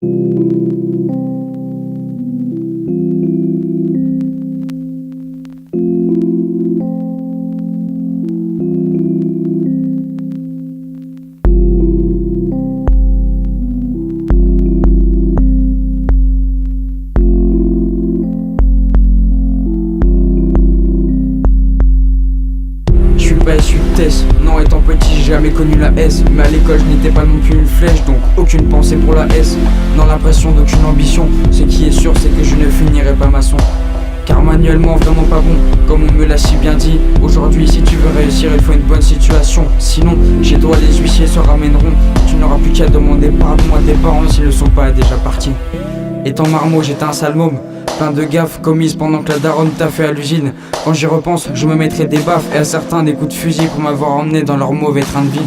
Issu de Tess. Non, étant petit, j'ai jamais connu la S. Mais à l'école, je n'étais pas non plus une flèche, donc aucune pensée pour la S. Dans l'impression d'aucune ambition. Ce qui est sûr, c'est que je ne finirai pas maçon. Car manuellement, vraiment pas bon, comme on me l'a si bien dit. Aujourd'hui, si tu veux réussir, il faut une bonne situation. Sinon, chez toi, les huissiers se ramèneront. Tu n'auras plus qu'à demander pardon à tes parents s'ils ne sont pas déjà partis. Étant marmot, j'étais un sale môme. Plein de gaffes commises pendant que la daronne t'a fait à l'usine. Quand j'y repense, je me mettrai des baffes et à certains des coups de fusil pour m'avoir emmené dans leur mauvais train de vie.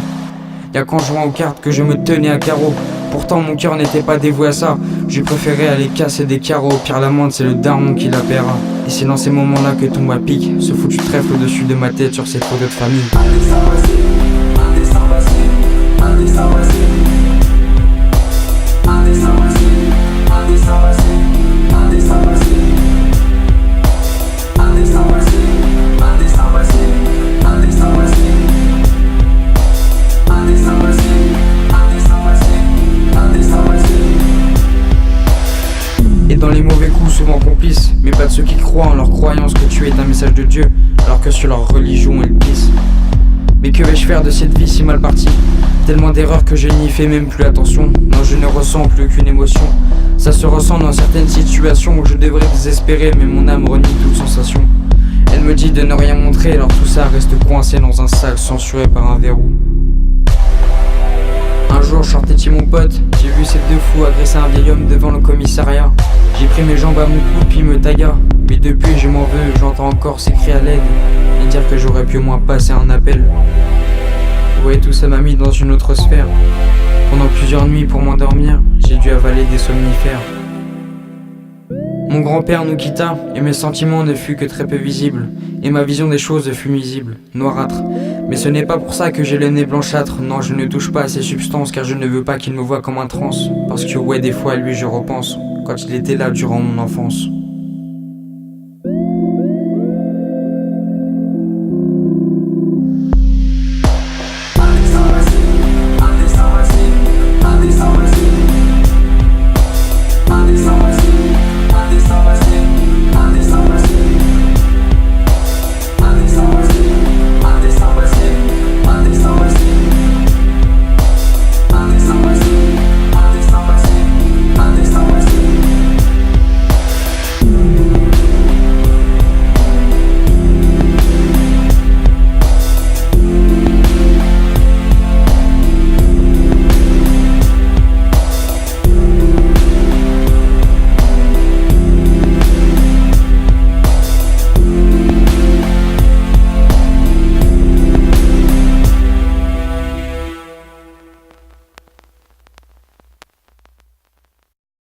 Y'a qu'en jouant aux cartes que je me tenais à carreau. Pourtant mon cœur n'était pas dévoué à ça. J'ai préféré aller casser des carreaux. Pire l'amende, c'est le daron qui la paiera. Et c'est dans ces moments-là que tombe à pic ce foutu trèfle au-dessus de ma tête sur ces photos de famille. Et dans les mauvais coups souvent complices, mais pas de ceux qui croient en leur croyance que tu es un message de Dieu, alors que sur leur religion ils pissent. Mais que vais-je faire de cette vie si mal partie? Tellement d'erreurs que je n'y fais même plus attention. Non, je ne ressens plus aucune émotion. Ça se ressent dans certaines situations où je devrais désespérer, mais mon âme renie toute sensation. Elle me dit de ne rien montrer, alors tout ça reste coincé dans un sac censuré par un verrou. Un jour, je sortais chez mon pote, j'ai vu ces deux fous agresser un vieil homme devant le commissariat. J'ai pris mes jambes à mon cou puis me taga. Mais depuis je m'en veux, j'entends encore ces cris à l'aide et dire que j'aurais pu au moins passer un appel. Ouais, tout ça m'a mis dans une autre sphère. Pendant plusieurs nuits pour m'endormir, j'ai dû avaler des somnifères. Mon grand-père nous quitta et mes sentiments ne furent que très peu visibles. Et ma vision des choses fut nuisible, noirâtre. Mais ce n'est pas pour ça que j'ai le nez blanchâtre. Non, je ne touche pas à ces substances car je ne veux pas qu'il me voie comme un trans. Parce que ouais, des fois à lui je repense, quand il était là durant mon enfance.